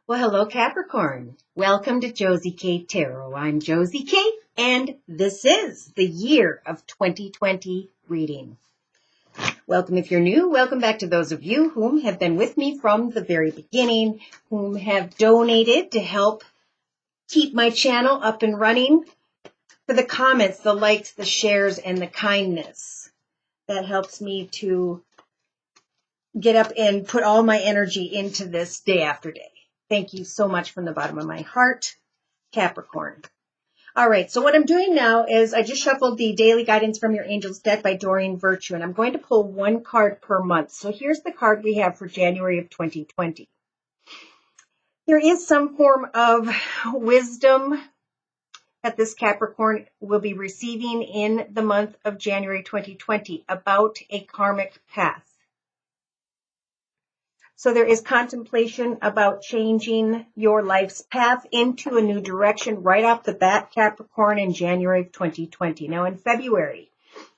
Well, hello, Capricorn. Welcome to Josie K Tarot. I'm Josie K, and this is the year of 2020 reading. Welcome if you're new. Welcome back to those of you whom have been with me from the very beginning, whom have donated to help keep my channel up and running, for the comments, the likes, the shares, and the kindness. That helps me to get up and put all my energy into this day after day. Thank you so much from the bottom of my heart, Capricorn. All right, so what I'm doing now is I just shuffled the Daily Guidance from Your Angels deck by Doreen Virtue, and I'm going to pull one card per month. So here's the card we have for January of 2020. There is some form of wisdom that this Capricorn will be receiving in the month of January 2020 about a karmic path. So there is contemplation about changing your life's path into a new direction right off the bat, Capricorn, in January of 2020. Now in February,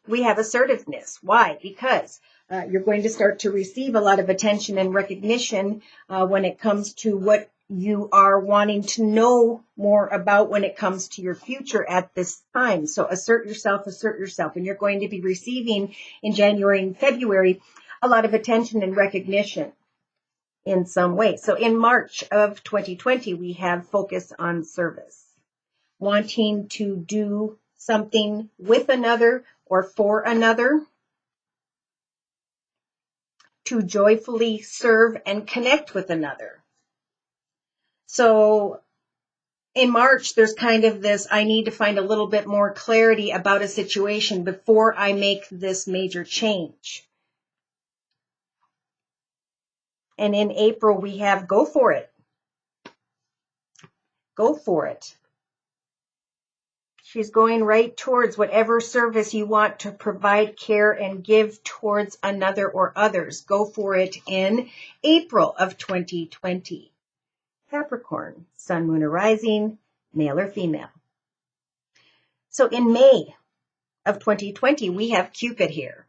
we have assertiveness. Why? Because you're going to start to receive a lot of attention and recognition when it comes to what you are wanting to know more about when it comes to your future at this time. So assert yourself. And you're going to be receiving in January and February a lot of attention and recognition in some way. So in March of 2020, we have focus on service, wanting to do something with another or for another, to joyfully serve and connect with another. So in March, there's kind of this, I need to find a little bit more clarity about a situation before I make this major change. And in April, we have go for it. Go for it. She's going right towards whatever service you want to provide, care, and give towards another or others. Go for it in April of 2020. Capricorn, Sun, Moon, or Rising, male or female. So in May of 2020, we have Cupid here.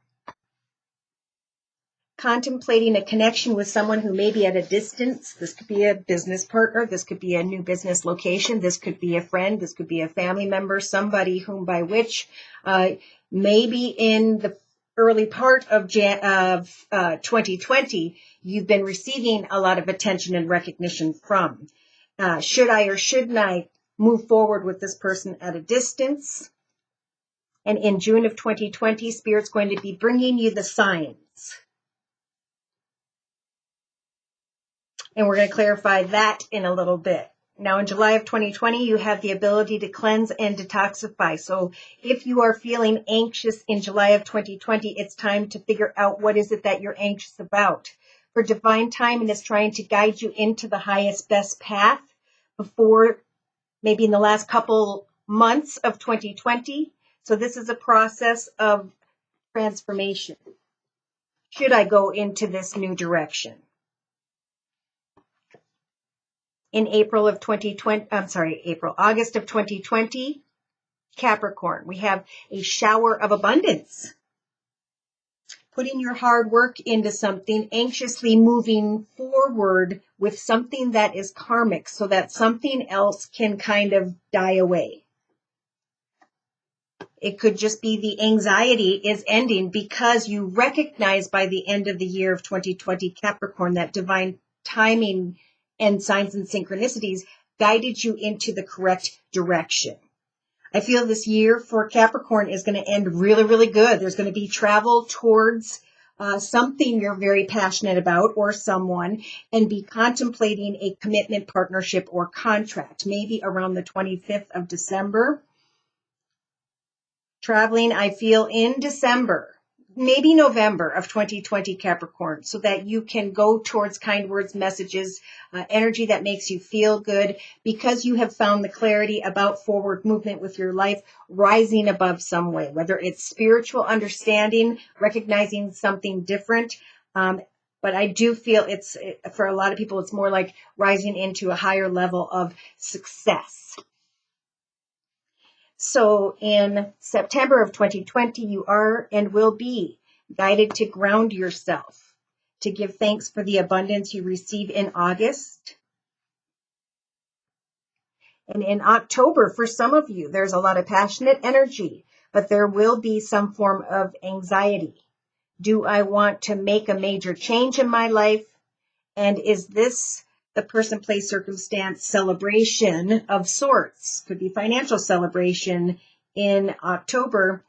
Contemplating a connection with someone who may be at a distance. This could be a business partner. This could be a new business location. This could be a friend. This could be a family member, somebody whom by which maybe in the early part of 2020, you've been receiving a lot of attention and recognition from. Should I or shouldn't I move forward with this person at a distance? And in June of 2020, Spirit's going to be bringing you the signs. And we're going to clarify that in a little bit. Now, in July of 2020, you have the ability to cleanse and detoxify. So if you are feeling anxious in July of 2020, it's time to figure out what is it that you're anxious about. For divine timing is trying to guide you into the highest, best path before maybe in the last couple months of 2020. So this is a process of transformation. Should I go into this new direction? In August of 2020, Capricorn, we have a shower of abundance. Putting your hard work into something, anxiously moving forward with something that is karmic so that something else can kind of die away. It could just be the anxiety is ending because you recognize by the end of the year of 2020, Capricorn, that divine timing and signs and synchronicities guided you into the correct direction. I feel this year for Capricorn is going to end really, really good. There's going to be travel towards something you're very passionate about or someone, and be contemplating a commitment, partnership, or contract, maybe around the 25th of December. Traveling, I feel, in December, maybe November of 2020, Capricorn, so that you can go towards kind words, messages, energy that makes you feel good because you have found the clarity about forward movement with your life, rising above some way, whether it's spiritual understanding, recognizing something different. But I do feel it's, for a lot of people, it's more like rising into a higher level of success. So in September of 2020, you are and will be guided to ground yourself, to give thanks for the abundance you receive in August, And in October, for some of you, there's a lot of passionate energy, but there will be some form of anxiety. Do I want to make a major change in my life? And is this the person, place, circumstance celebration of sorts? Could be financial celebration in October.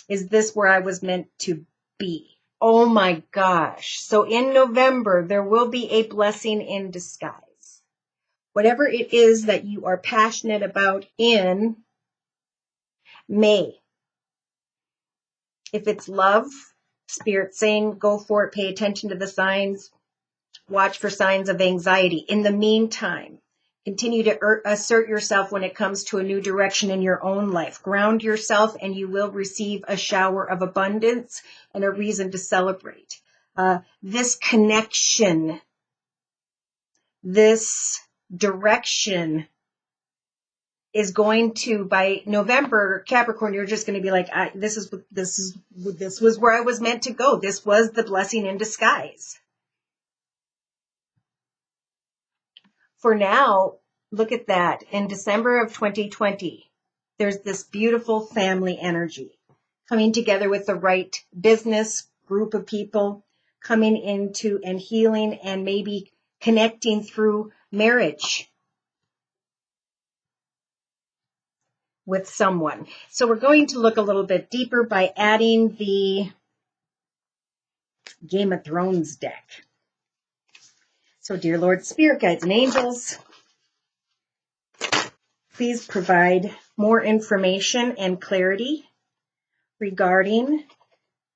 Is this where I was meant to be? Oh my gosh. So in November, there will be a blessing in disguise. Whatever it is that you are passionate about in May. If it's love, Spirit saying, go for it, pay attention to the signs, watch for signs of anxiety. In the meantime, continue to assert yourself when it comes to a new direction in your own life. Ground yourself and you will receive a shower of abundance and a reason to celebrate. This connection, this direction is going to, by November, Capricorn, you're just going to be like, this was where I was meant to go. This was the blessing in disguise. For now, look at that. In December of 2020, there's this beautiful family energy coming together with the right business group of people, coming into and healing and maybe connecting through marriage with someone. So we're going to look a little bit deeper by adding the Game of Thrones deck. So dear Lord, Spirit Guides and Angels, please provide more information and clarity regarding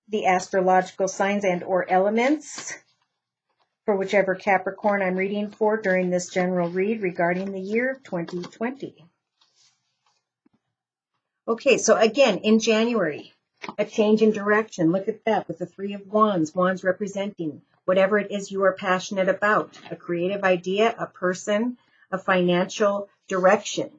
the astrological signs and or elements for whichever Capricorn I'm reading for during this general read regarding the year of 2020. Okay, so again, in January, a change in direction. Look at that with the Three of Wands, wands representing whatever it is you are passionate about, a creative idea, a person, a financial direction.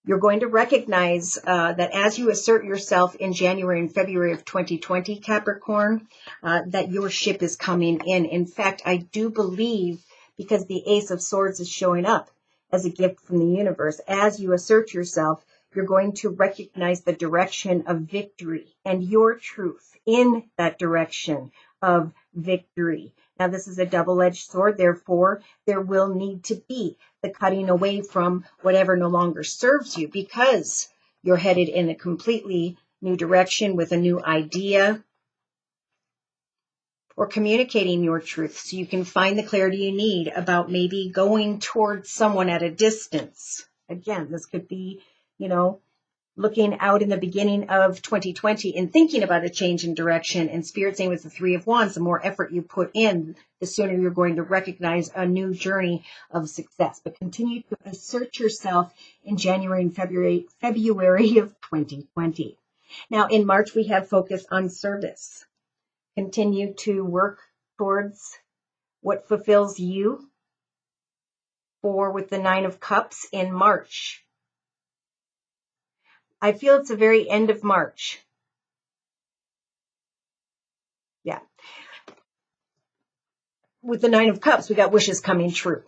You're going to recognize that as you assert yourself in January and February of 2020, Capricorn, that your ship is coming in. In fact, I do believe, because the Ace of Swords is showing up as a gift from the universe, as you assert yourself, you're going to recognize the direction of victory and your truth in that direction of victory. Now, this is a double-edged sword, therefore, there will need to be the cutting away from whatever no longer serves you because you're headed in a completely new direction with a new idea or communicating your truth so you can find the clarity you need about maybe going towards someone at a distance. Again, this could be, looking out in the beginning of 2020 and thinking about a change in direction, and Spirit saying with the Three of Wands, the more effort you put in, the sooner you're going to recognize a new journey of success. But continue to assert yourself in January and February of 2020. Now, in March, we have focus on service. Continue to work towards what fulfills you. With the Nine of Cups in March. I feel it's the very end of March. Yeah. With the Nine of Cups, we got wishes coming true.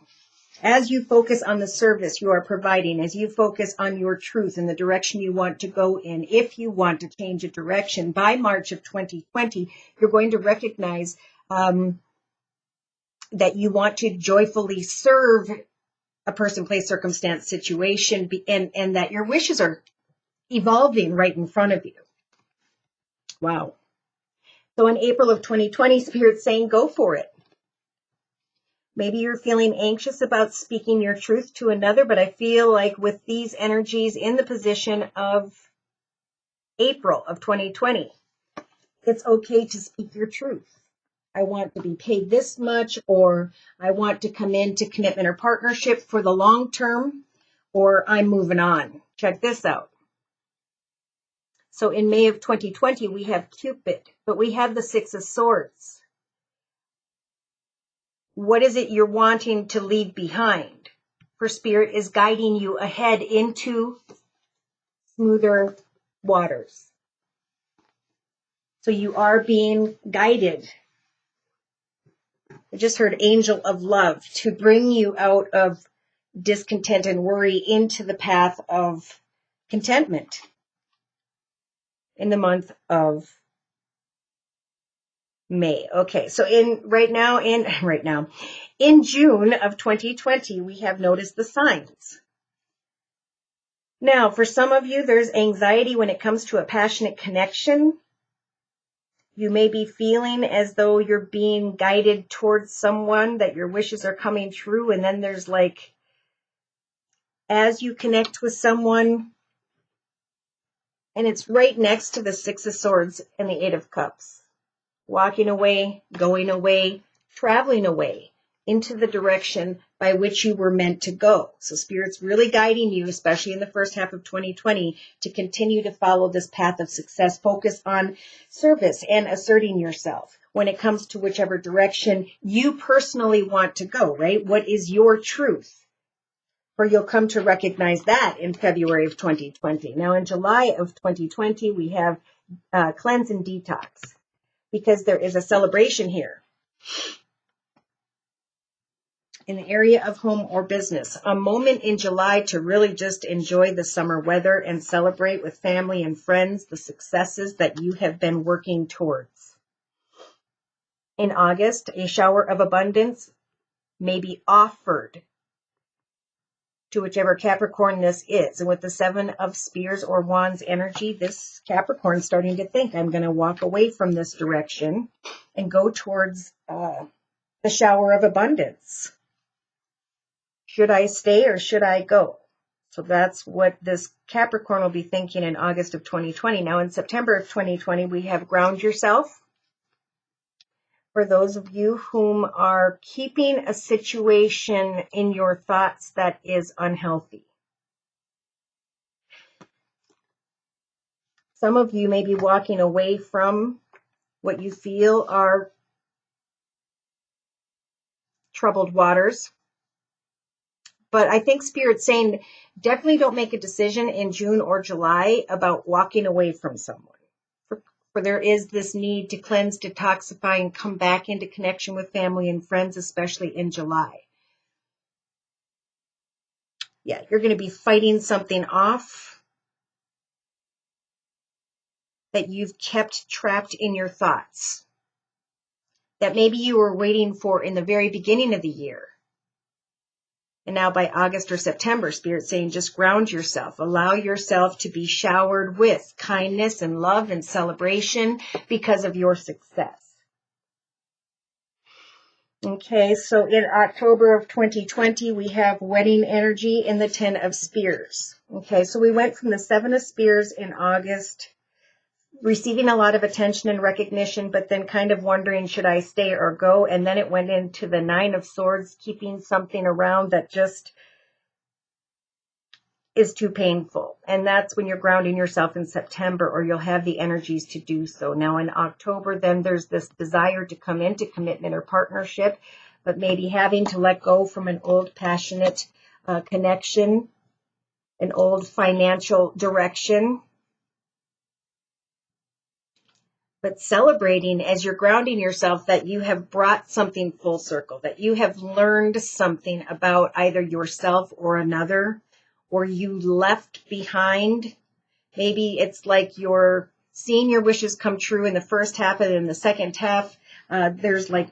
As you focus on the service you are providing, as you focus on your truth and the direction you want to go in, if you want to change a direction by March of 2020, you're going to recognize that you want to joyfully serve a person, place, circumstance, situation, and that your wishes are evolving right in front of you. Wow. So in April of 2020, Spirit's saying, go for it. Maybe you're feeling anxious about speaking your truth to another, but I feel like with these energies in the position of April of 2020, it's okay to speak your truth. I want to be paid this much, or I want to come into commitment or partnership for the long term, or I'm moving on. Check this out. So in May of 2020, we have Cupid, but we have the Six of Swords. What is it you're wanting to leave behind? For Spirit is guiding you ahead into smoother waters. So you are being guided. I just heard Angel of Love to bring you out of discontent and worry into the path of contentment in the month of May. Okay, so in June of 2020, we have noticed the signs. Now, for some of you, there's anxiety when it comes to a passionate connection. You may be feeling as though you're being guided towards someone, that your wishes are coming true, and then there's like, as you connect with someone, and it's right next to the Six of Swords and the Eight of Cups. Walking away, going away, traveling away into the direction by which you were meant to go. So Spirit's really guiding you, especially in the first half of 2020, to continue to follow this path of success. Focus on service and asserting yourself when it comes to whichever direction you personally want to go, right? What is your truth? For you'll come to recognize that in February of 2020. Now, in July of 2020, we have cleanse and detox, because there is a celebration here in the area of home or business. A moment in July to really just enjoy the summer weather and celebrate with family and friends the successes that you have been working towards. In August, a shower of abundance may be offered to whichever Capricorn this is. And with the Seven of Spears or Wands energy, this Capricorn starting to think, I'm going to walk away from this direction and go towards the shower of abundance. Should I stay or should I go? So that's what this Capricorn will be thinking in August of 2020. Now in September of 2020, we have ground yourself. For those of you whom are keeping a situation in your thoughts that is unhealthy. Some of you may be walking away from what you feel are troubled waters. But I think Spirit's saying definitely don't make a decision in June or July about walking away from someone. For there is this need to cleanse, detoxify, and come back into connection with family and friends, especially in July. Yeah, you're going to be fighting something off that you've kept trapped in your thoughts, that maybe you were waiting for in the very beginning of the year. And now by August or September, Spirit's saying just ground yourself. Allow yourself to be showered with kindness and love and celebration because of your success. Okay, so in October of 2020, we have wedding energy in the Ten of Spears. Okay, so we went from the Seven of Spears in August, receiving a lot of attention and recognition, but then kind of wondering, should I stay or go? And then it went into the Nine of Swords, keeping something around that just is too painful. And that's when you're grounding yourself in September, or you'll have the energies to do so. Now in October, then there's this desire to come into commitment or partnership, but maybe having to let go from an old passionate connection, an old financial direction. But celebrating as you're grounding yourself that you have brought something full circle, that you have learned something about either yourself or another, or you left behind. Maybe it's like you're seeing your wishes come true in the first half, and in the second half, there's like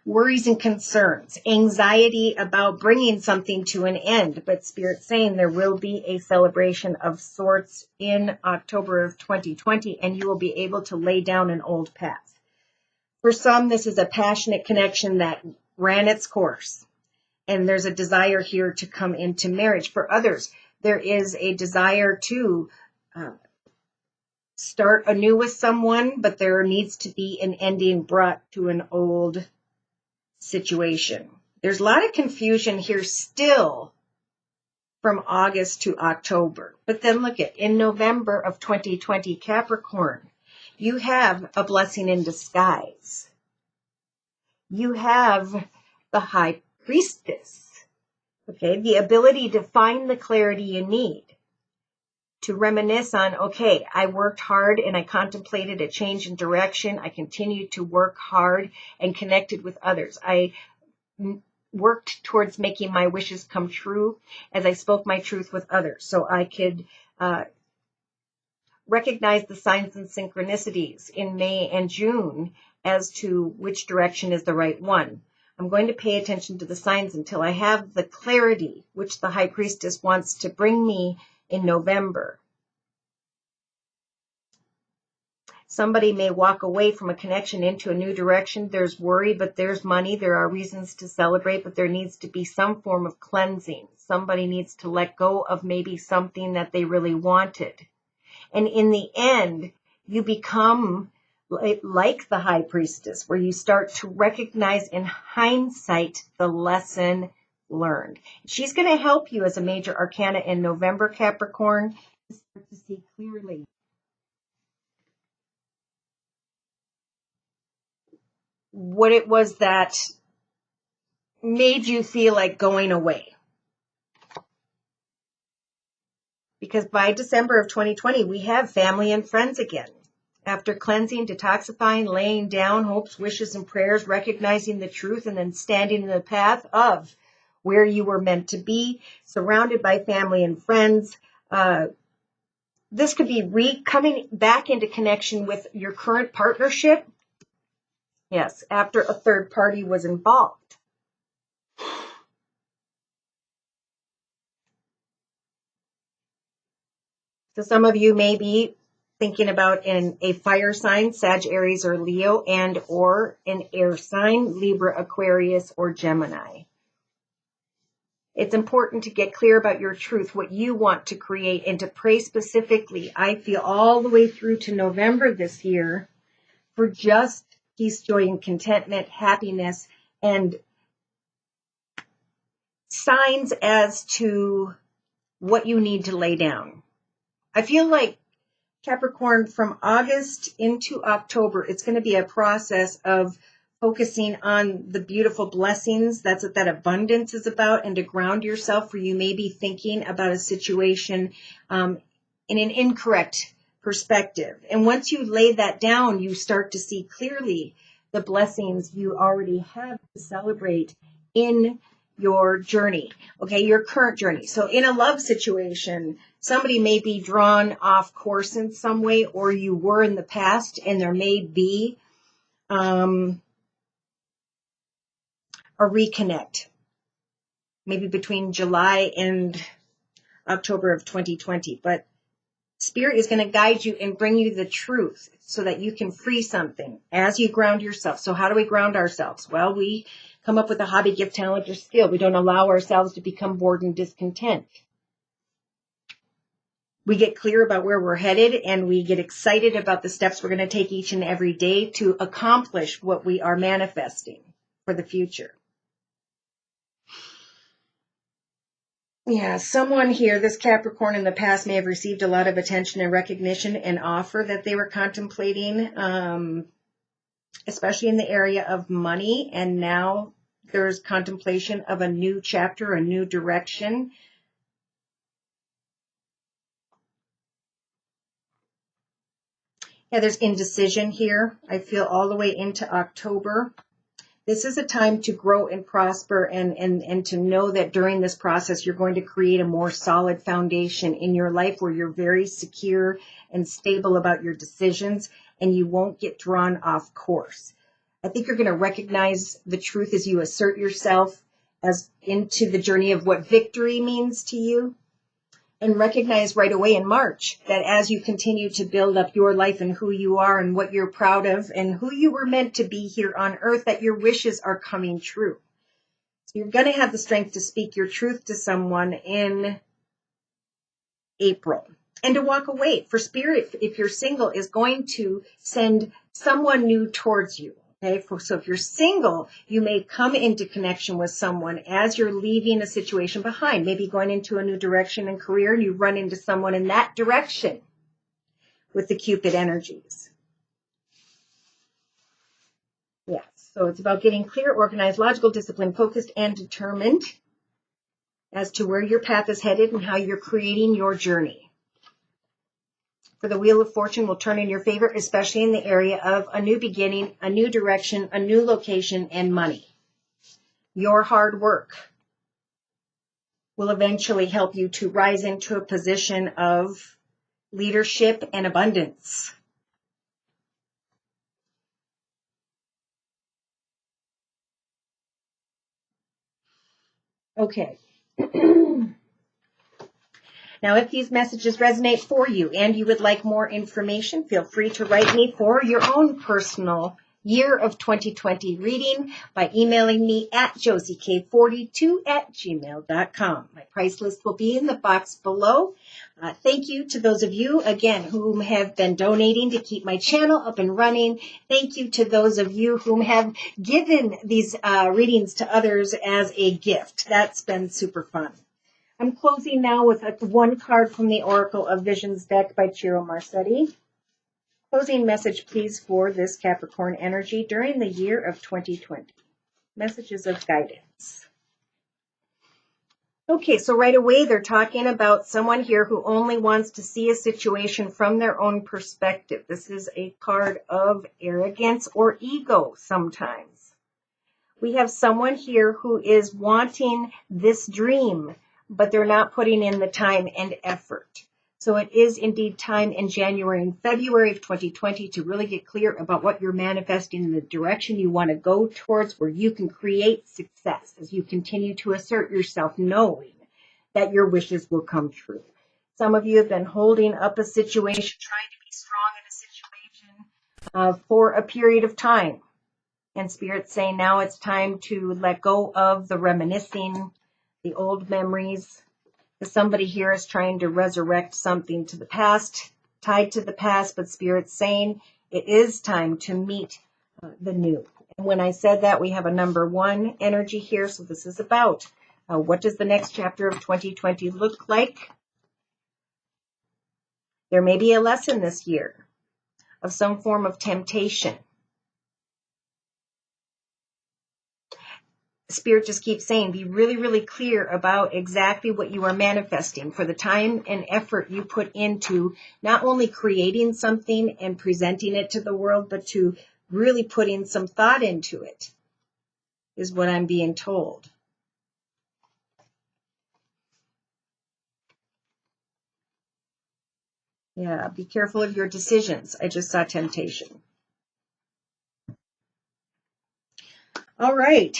worries and concerns, anxiety about bringing something to an end. But Spirit's saying there will be a celebration of sorts in October of 2020, and you will be able to lay down an old path. For some, this is a passionate connection that ran its course, and there's a desire here to come into marriage. For others, there is a desire to start anew with someone, but there needs to be an ending brought to an old situation. There's a lot of confusion here still from August to October. But then look at, in November of 2020, Capricorn, you have a blessing in disguise. You have the High Priestess. Okay, the ability to find the clarity you need. To reminisce on, okay, I worked hard and I contemplated a change in direction. I continued to work hard and connected with others. I worked towards making my wishes come true as I spoke my truth with others, so I could recognize the signs and synchronicities in May and June as to which direction is the right one. I'm going to pay attention to the signs until I have the clarity which the High Priestess wants to bring me in November. Somebody may walk away from a connection into a new direction. There's worry, but there's money. There are reasons to celebrate, but there needs to be some form of cleansing. Somebody needs to let go of maybe something that they really wanted. And in the end, you become like the High Priestess, where you start to recognize in hindsight the lesson learned. She's going to help you as a major arcana in November, Capricorn, to start to see clearly what it was that made you feel like going away. Because by December of 2020, we have family and friends again. After cleansing, detoxifying, laying down hopes, wishes, and prayers, recognizing the truth, and then standing in the path of where you were meant to be, surrounded by family and friends. This could be coming back into connection with your current partnership. Yes, after a third party was involved. So some of you may be thinking about a fire sign, Sag, Aries, or Leo, and or an air sign, Libra, Aquarius, or Gemini. It's important to get clear about your truth, what you want to create, and to pray specifically. I feel all the way through to November this year for just peace, joy, and contentment, happiness, and signs as to what you need to lay down. I feel like Capricorn, from August into October, it's going to be a process of focusing on the beautiful blessings. That's what that abundance is about, and to ground yourself where you may be thinking about a situation in an incorrect perspective. And once you lay that down, you start to see clearly the blessings you already have to celebrate in your journey, okay, your current journey. So in a love situation, somebody may be drawn off course in some way, or you were in the past, and there may be a reconnect, maybe between July and October of 2020. But Spirit is going to guide you and bring you the truth so that you can free something as you ground yourself. So how do we ground ourselves? Well, we come up with a hobby, gift, talent, or skill. We don't allow ourselves to become bored and discontent. We get clear about where we're headed, and we get excited about the steps we're going to take each and every day to accomplish what we are manifesting for the future. Yeah, someone here, this Capricorn in the past may have received a lot of attention and recognition and offer that they were contemplating, especially in the area of money. And now there's contemplation of a new chapter, a new direction. Yeah, there's indecision here. I feel all the way into October. This is a time to grow and prosper, and to know that during this process, you're going to create a more solid foundation in your life where you're very secure and stable about your decisions, and you won't get drawn off course. I think you're going to recognize the truth as you assert yourself as into the journey of what victory means to you, and recognize right away in March that as you continue to build up your life and who you are and what you're proud of and who you were meant to be here on earth, that your wishes are coming true. So you're going to have the strength to speak your truth to someone in April and to walk away. For Spirit, if you're single, is going to send someone new towards you. Okay, so if you're single, you may come into connection with someone as you're leaving a situation behind, maybe going into a new direction in career, and you run into someone in that direction with the Cupid energies. Yes, so it's about getting clear, organized, logical, disciplined, focused, and determined as to where your path is headed and how you're creating your journey. For the Wheel of Fortune will turn in your favor, especially in the area of a new beginning, a new direction, a new location, and money. Your hard work will eventually help you to rise into a position of leadership and abundance. Okay. Now, if these messages resonate for you and you would like more information, feel free to write me for your own personal year of 2020 reading by emailing me at josiek42@gmail.com. My price list will be in the box below. Thank you to those of you, again, who have been donating to keep my channel up and running. Thank you to those of you who have given these readings to others as a gift. That's been super fun. I'm closing now with one card from the Oracle of Visions deck by Ciro Marsetti. Closing message, please, for this Capricorn energy during the year of 2020. Messages of guidance. Okay, so right away they're talking about someone here who only wants to see a situation from their own perspective. This is a card of arrogance or ego sometimes. We have someone here who is wanting this dream, but they're not putting in the time and effort. So it is indeed time in January and February of 2020 to really get clear about what you're manifesting in the direction you want to go towards, where you can create success as you continue to assert yourself, knowing that your wishes will come true. Some of you have been holding up a situation, trying to be strong in a situation for a period of time. And Spirit's saying now it's time to let go of the reminiscing, the old memories. Somebody here is trying to resurrect something to the past, tied to the past, but Spirit's saying it is time to meet the new. And when I said that, we have a number 1 energy here. So this is about what does the next chapter of 2020 look like? There may be a lesson this year of some form of temptation. Spirit just keeps saying, be really, really clear about exactly what you are manifesting for the time and effort you put into not only creating something and presenting it to the world, but to really putting some thought into it, is what I'm being told. Yeah, be careful of your decisions. I just saw temptation. All right.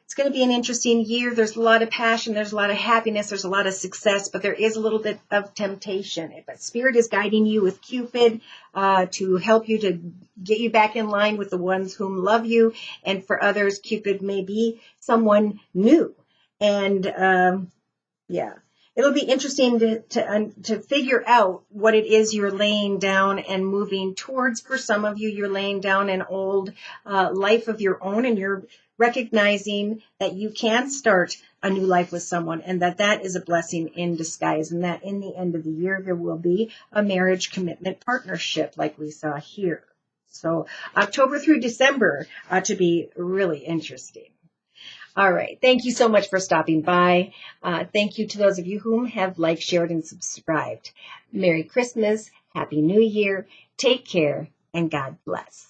It's going to be an interesting year. There's a lot of passion. There's a lot of happiness. There's a lot of success, but there is a little bit of temptation. But Spirit is guiding you with Cupid to help you to get you back in line with the ones whom love you. And for others, Cupid may be someone new. And yeah, it'll be interesting to figure out what it is you're laying down and moving towards. For some of you, you're laying down an old life of your own, and you're recognizing that you can start a new life with someone, and that is a blessing in disguise, and that in the end of the year there will be a marriage commitment partnership like we saw here. So October through December ought to be really interesting. All right. Thank you so much for stopping by. Thank you to those of you whom have liked, shared, and subscribed. Merry Christmas. Happy New Year. Take care, and God bless.